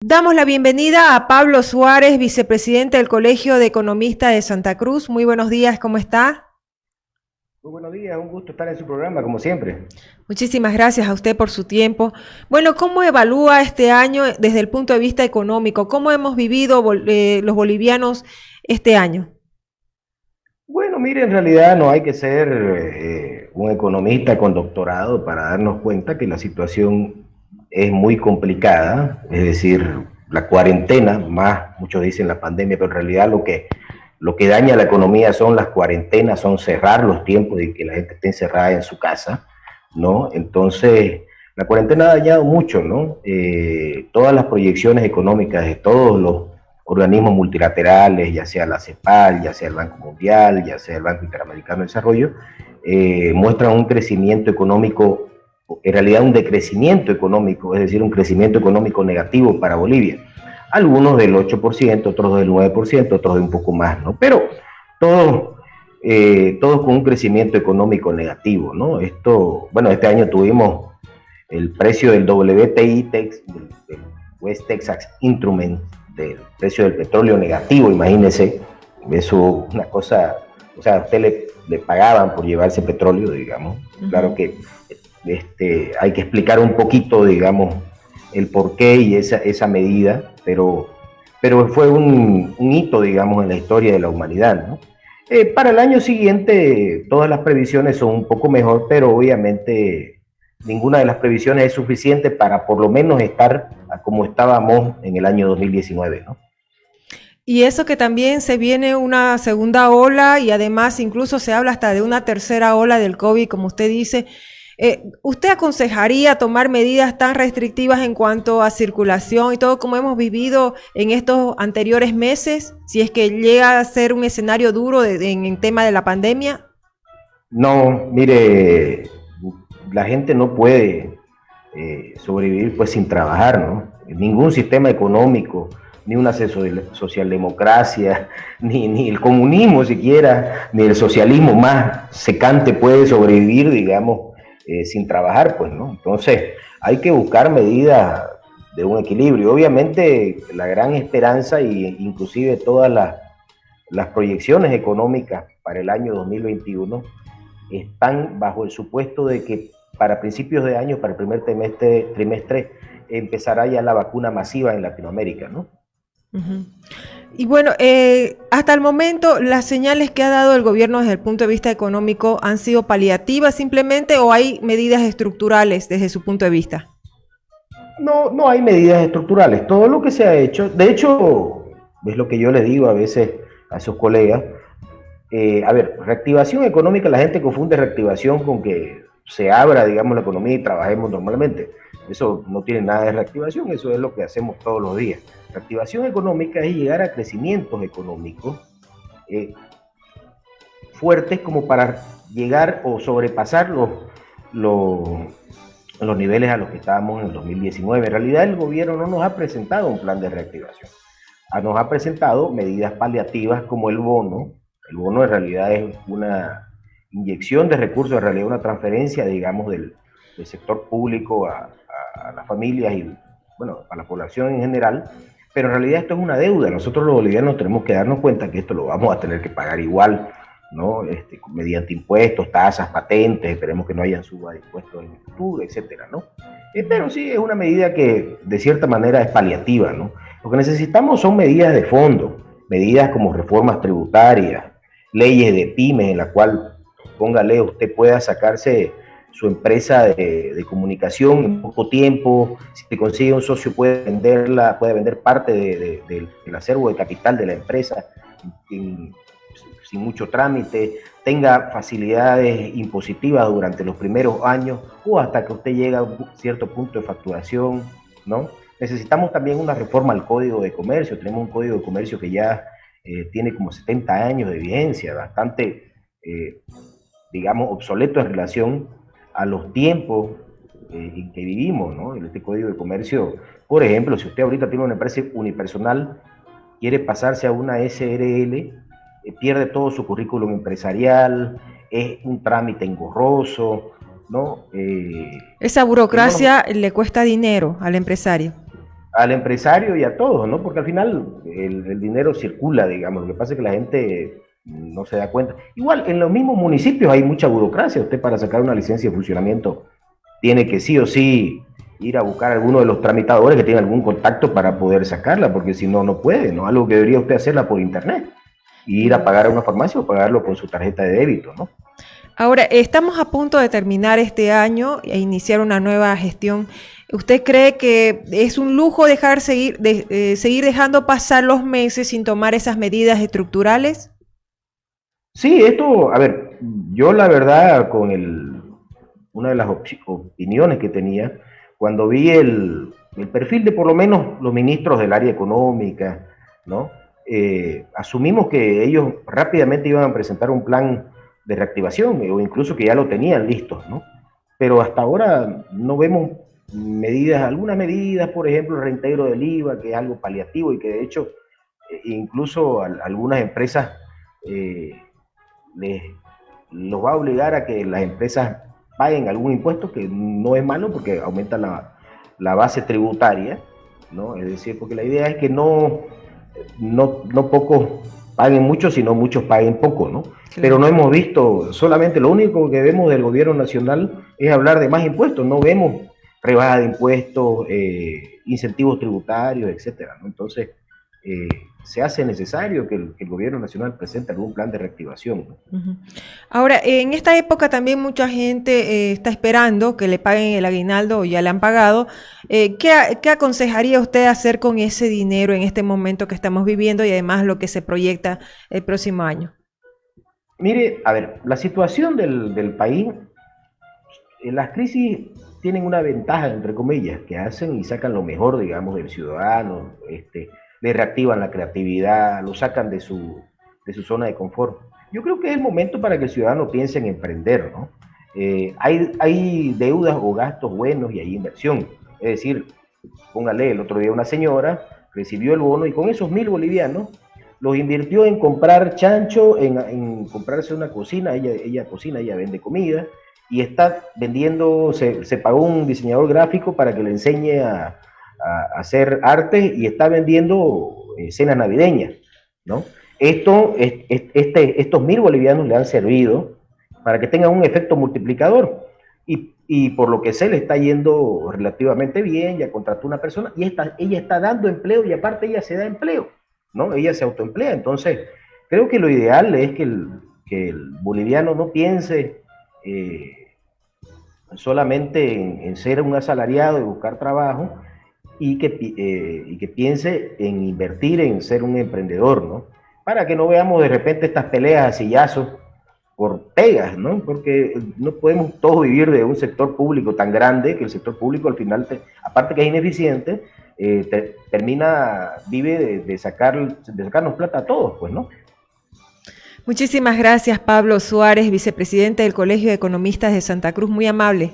Damos la bienvenida a Pablo Suárez, vicepresidente del Colegio de Economistas de Santa Cruz. Muy buenos días, ¿cómo está? Muy buenos días, un gusto estar en su programa, como siempre. Muchísimas gracias a usted por su tiempo. Bueno, ¿cómo evalúa este año desde el punto de vista económico? ¿Cómo hemos vivido los bolivianos este año? Bueno, mire, en realidad no hay que ser un economista con doctorado para darnos cuenta que la situación es muy complicada, es decir, la cuarentena, más muchos dicen la pandemia, pero en realidad lo que daña la economía son las cuarentenas, son cerrar los tiempos de que la gente esté encerrada en su casa, ¿no? Entonces, la cuarentena ha dañado mucho, ¿no? Todas las proyecciones económicas de todos los organismos multilaterales, ya sea la CEPAL, ya sea el Banco Mundial, ya sea el Banco Interamericano de Desarrollo, muestran un crecimiento económico, en realidad un decrecimiento económico, es decir, un crecimiento económico negativo para Bolivia. Algunos del 8%, otros del 9%, otros de un poco más, ¿no? Pero todos con un crecimiento económico negativo, ¿no? Bueno, este año tuvimos el precio del WTI, del West Texas Instrument, del precio del petróleo negativo, imagínense, eso una cosa, o sea, a usted le pagaban por llevarse petróleo, digamos. Claro que hay que explicar un poquito, digamos, el porqué y esa medida, pero fue un hito, digamos, en la historia de la humanidad, ¿no? Para el año siguiente todas las previsiones son un poco mejor, pero obviamente ninguna de las previsiones es suficiente para por lo menos estar como estábamos en el año 2019, ¿no? Y eso que también se viene una segunda ola y además incluso se habla hasta de una tercera ola del COVID, como usted dice. ¿Usted aconsejaría tomar medidas tan restrictivas en cuanto a circulación y todo como hemos vivido en estos anteriores meses, si es que llega a ser un escenario duro en tema de la pandemia? No, mire, la gente no puede sobrevivir pues sin trabajar, ¿no? Ningún sistema económico, ni una socialdemocracia, ni el comunismo siquiera, ni el socialismo más secante puede sobrevivir, digamos, sin trabajar, pues, ¿no? Entonces, hay que buscar medidas de un equilibrio. Obviamente, la gran esperanza e inclusive todas las proyecciones económicas para el año 2021 están bajo el supuesto de que para principios de año, para el primer trimestre empezará ya la vacuna masiva en Latinoamérica, ¿no? Uh-huh. Y bueno, hasta el momento las señales que ha dado el gobierno desde el punto de vista económico han sido paliativas simplemente o hay medidas estructurales desde su punto de vista. No, no hay medidas estructurales. Todo lo que se ha hecho, de hecho, es lo que yo les digo a veces a sus colegas. A ver, reactivación económica, la gente confunde reactivación con que se abra, digamos, la economía y trabajemos normalmente. Eso no tiene nada de reactivación, eso es lo que hacemos todos los días. Reactivación económica es llegar a crecimientos económicos fuertes como para llegar o sobrepasar los niveles a los que estábamos en el 2019. En realidad el gobierno no nos ha presentado un plan de reactivación. Nos ha presentado medidas paliativas como el bono. El bono en realidad es una inyección de recursos, en realidad una transferencia, digamos, del sector público a las familias y, bueno, a la población en general, pero en realidad esto es una deuda. Nosotros los bolivianos tenemos que darnos cuenta que esto lo vamos a tener que pagar igual, ¿no? Mediante impuestos, tasas, patentes, esperemos que no hayan suba de impuestos en el futuro, etcétera, ¿no? Pero sí es una medida que de cierta manera es paliativa, ¿no? Lo que necesitamos son medidas de fondo, medidas como reformas tributarias, leyes de pymes en la cual, póngale, usted pueda sacarse su empresa de comunicación en poco tiempo, si te consigue un socio puede vender parte del acervo de capital de la empresa sin mucho trámite, tenga facilidades impositivas durante los primeros años o hasta que usted llegue a un cierto punto de facturación, ¿no? Necesitamos también una reforma al Código de Comercio. Tenemos un Código de Comercio que ya tiene como 70 años de vigencia, bastante, digamos, obsoleto en relación a los tiempos en que vivimos, ¿no? En este Código de Comercio, por ejemplo, si usted ahorita tiene una empresa unipersonal, quiere pasarse a una SRL, pierde todo su currículum empresarial, es un trámite engorroso, ¿no? Esa burocracia le cuesta dinero al empresario. al empresario y a todos, ¿no? Porque al final el dinero circula, digamos. Lo que pasa es que la gente no se da cuenta. Igual, en los mismos municipios hay mucha burocracia. Usted para sacar una licencia de funcionamiento tiene que sí o sí ir a buscar a alguno de los tramitadores que tenga algún contacto para poder sacarla, porque si no, no puede, ¿no? Algo que debería usted hacerla por internet, y ir a pagar a una farmacia o pagarlo con su tarjeta de débito, ¿no? Ahora, estamos a punto de terminar este año e iniciar una nueva gestión. ¿Usted cree que es un lujo seguir dejando pasar los meses sin tomar esas medidas estructurales? Sí, esto, a ver, yo la verdad una de las opiniones que tenía, cuando vi el perfil de por lo menos los ministros del área económica, ¿no? Asumimos que ellos rápidamente iban a presentar un plan de reactivación, o incluso que ya lo tenían listo, ¿no? Pero hasta ahora no vemos algunas medidas, por ejemplo, el reintegro del IVA, que es algo paliativo y que de hecho incluso algunas empresas los va a obligar a que las empresas paguen algún impuesto, que no es malo porque aumenta la base tributaria, ¿no? Es decir, porque la idea es que no pocos paguen mucho, sino muchos paguen poco, ¿no? Claro. Pero no hemos visto, solamente lo único que vemos del gobierno nacional es hablar de más impuestos, no vemos rebaja de impuestos, incentivos tributarios, etcétera, ¿no? Entonces, se hace necesario que el gobierno nacional presente algún plan de reactivación, ¿no? Uh-huh. Ahora, en esta época también mucha gente está esperando que le paguen el aguinaldo, o ya le han pagado. ¿Qué aconsejaría usted hacer con ese dinero en este momento que estamos viviendo y además lo que se proyecta el próximo año? Mire, a ver, la situación del país, las crisis tienen una ventaja, entre comillas, que hacen y sacan lo mejor, digamos, del ciudadano, le reactivan la creatividad, lo sacan de su zona de confort. Yo creo que es el momento para que el ciudadano piense en emprender, ¿no? Hay deudas o gastos buenos y hay inversión. Es decir, póngale, el otro día una señora recibió el bono y con esos 1.000 bolivianos los invirtió en comprar chancho, en comprarse una cocina. Ella cocina, ella vende comida y está vendiendo, se pagó un diseñador gráfico para que le enseñe a hacer arte y está vendiendo cenas navideñas, ¿no? Estos 1.000 bolivianos le han servido para que tengan un efecto multiplicador y por lo que sé le está yendo relativamente bien, ya contrató una persona y ella está dando empleo y aparte ella se da empleo, ¿no? Ella se autoemplea. Entonces creo que lo ideal es que el boliviano no piense solamente en ser un asalariado y buscar trabajo, y que piense en invertir, en ser un emprendedor, ¿no? Para que no veamos de repente estas peleas a sillazos por pegas, ¿no? Porque no podemos todos vivir de un sector público tan grande, que el sector público al final, aparte que es ineficiente, vive de sacarnos plata a todos, pues, ¿no? Muchísimas gracias, Pablo Suárez, vicepresidente del Colegio de Economistas de Santa Cruz, muy amable.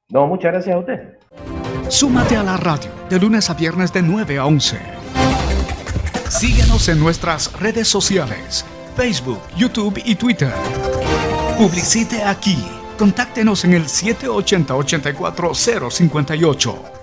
No, muchas gracias a usted. Súmate a la radio de lunes a viernes de 9 a 11. Síguenos en nuestras redes sociales, Facebook, YouTube y Twitter. Publicite aquí. Contáctenos en el 780-84058.